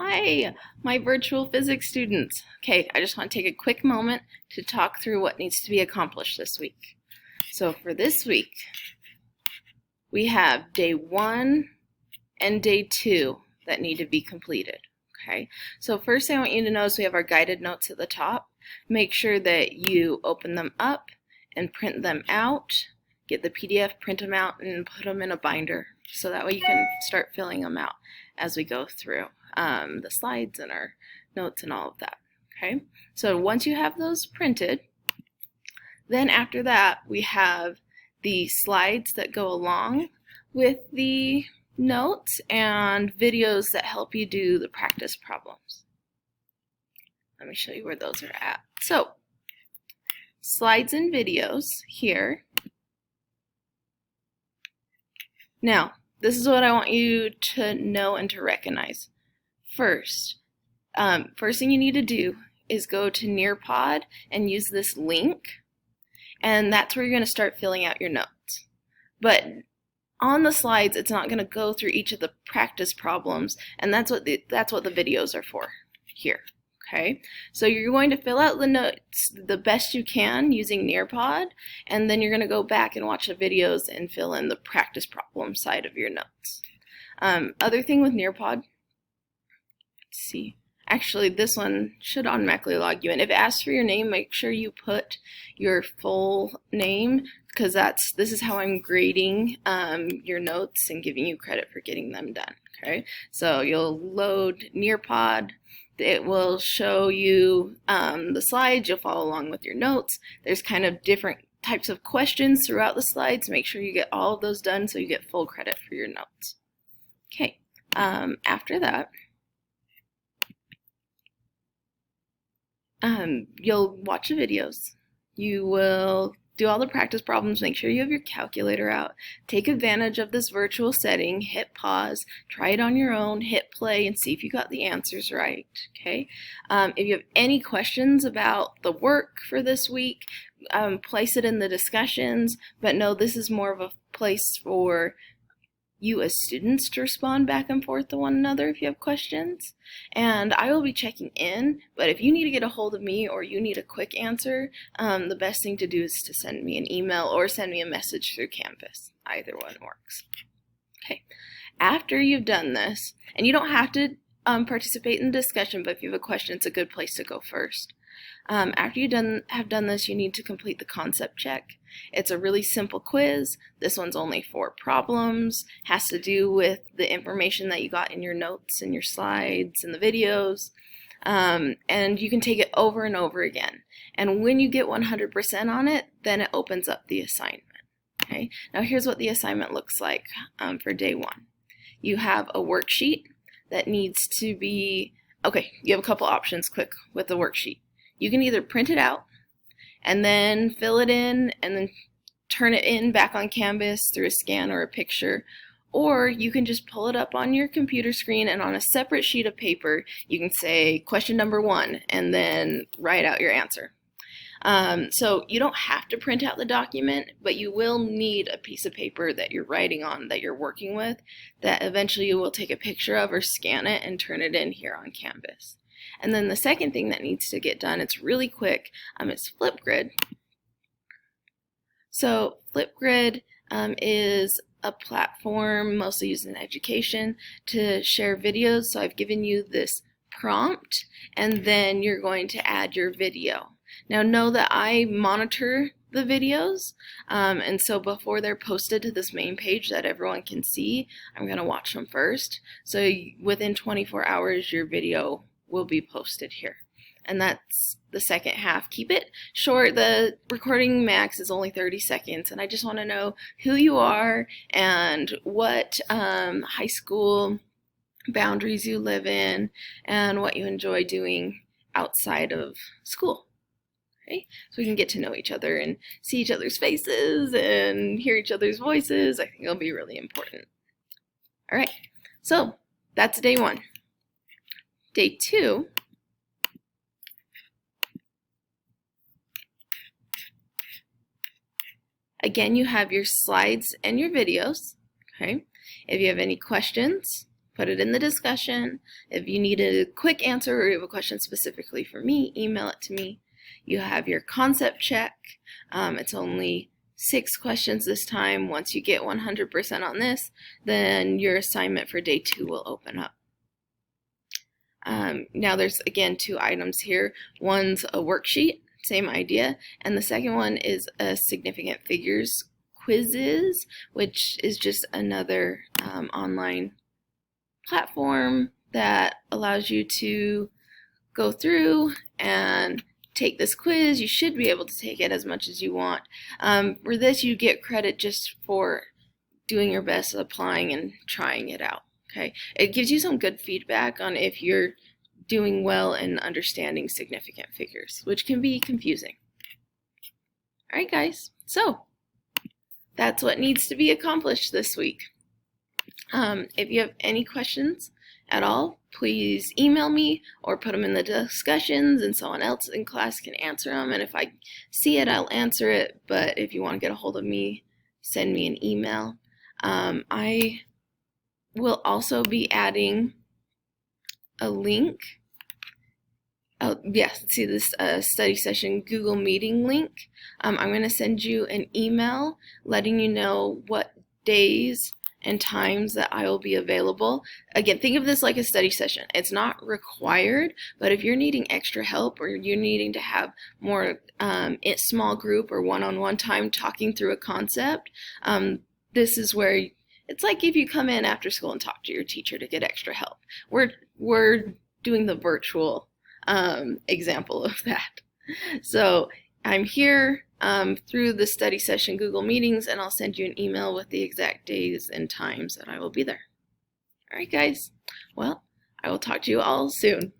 Hi, my virtual physics students. Okay, I just want to take a quick moment to talk through what needs to be accomplished this week. So for this week, we have day 1 and day 2 that need to be completed. Okay, so first thing I want you to know is we have our guided notes at the top. Make sure that you open them up and print them out. Get the PDF, print them out, and put them in a binder so that way you can start filling them out as we go through the slides and our notes and all of that. Okay, so once you have those printed, then after that we have the slides that go along with the notes and videos that help you do the practice problems. Let me show you where those are at. So, slides and videos here. Now, this is what I want you to know and to recognize. First thing you need to do is go to Nearpod and use this link, and that's where you're going to start filling out your notes. But on the slides, it's not going to go through each of the practice problems, and that's what the videos are for here. Okay, so you're going to fill out the notes the best you can using Nearpod, and then you're going to go back and watch the videos and fill in the practice problem side of your notes. Other thing with Nearpod, let's see, actually this one should automatically log you in. If it asks for your name, make sure you put your full name, because this is how I'm grading your notes and giving you credit for getting them done. Okay, so you'll load Nearpod. It will show you the slides. You'll follow along with your notes. There's kind of different types of questions throughout the slides. Make sure you get all of those done so you get full credit for your notes. Okay, after that, you'll watch the videos. You will do all the practice problems. Make sure you have your calculator out. Take advantage of this virtual setting. Hit pause. Try it on your own. Hit play and see if you got the answers right. Okay. If you have any questions about the work for this week, place it in the discussions. But no, this is more of a place for you as students to respond back and forth to one another if you have questions. And I will be checking in, but if you need to get a hold of me or you need a quick answer, the best thing to do is to send me an email or send me a message through Canvas. Either one works. Okay, after you've done this, and you don't have to participate in the discussion, but if you have a question, it's a good place to go first. After you have done this, you need to complete the concept check. It's a really simple quiz. This one's only 4 problems. Has to do with the information that you got in your notes and your slides and the videos. And you can take it over and over again. And when you get 100% on it, then it opens up the assignment. Okay. Now here's what the assignment looks like for day 1. You have a worksheet that needs to be, okay, you have a couple options quick with the worksheet. You can either print it out and then fill it in and then turn it in back on Canvas through a scan or a picture, or you can just pull it up on your computer screen and on a separate sheet of paper you can say question number 1 and then write out your answer. So you don't have to print out the document, but you will need a piece of paper that you're writing on, that you're working with, that eventually you will take a picture of or scan it and turn it in here on Canvas. And then the second thing that needs to get done, it's really quick, is Flipgrid. So Flipgrid is a platform mostly used in education to share videos. So I've given you this prompt, and then you're going to add your video. Now know that I monitor the videos, and so before they're posted to this main page that everyone can see, I'm going to watch them first. So within 24 hours, your video will be posted here. And that's the second half. Keep it short. The recording max is only 30 seconds, and I just want to know who you are and what high school boundaries you live in and what you enjoy doing outside of school. Okay? So we can get to know each other and see each other's faces and hear each other's voices. I think it'll be really important. All right, so that's day 1. Day 2, again, you have your slides and your videos. Okay. If you have any questions, put it in the discussion. If you need a quick answer or you have a question specifically for me, email it to me. You have your concept check. It's only 6 questions this time. Once you get 100% on this, then your assignment for day 2 will open up. Now there's again 2 items here. One's a worksheet, same idea, and the second one is a significant figures quizzes, which is just another online platform that allows you to go through and take this quiz. You should be able to take it as much as you want. For this, you get credit just for doing your best, applying and trying it out. Okay, it gives you some good feedback on if you're doing well in understanding significant figures, which can be confusing. All right, guys, so that's what needs to be accomplished this week. If you have any questions at all, please email me or put them in the discussions and someone else in class can answer them. And if I see it, I'll answer it. But if you want to get a hold of me, send me an email. I will also be adding a link. Oh, yes, see this study session Google Meeting link. I'm going to send you an email letting you know what days and times that I will be available. Again, think of this like a study session. It's not required, but if you're needing extra help or you're needing to have more small group or one-on-one time talking through a concept, this is where it's like if you come in after school and talk to your teacher to get extra help. We're doing the virtual example of that. So I'm here through the study session Google Meetings, and I'll send you an email with the exact days and times that I will be there. All right, guys. Well, I will talk to you all soon.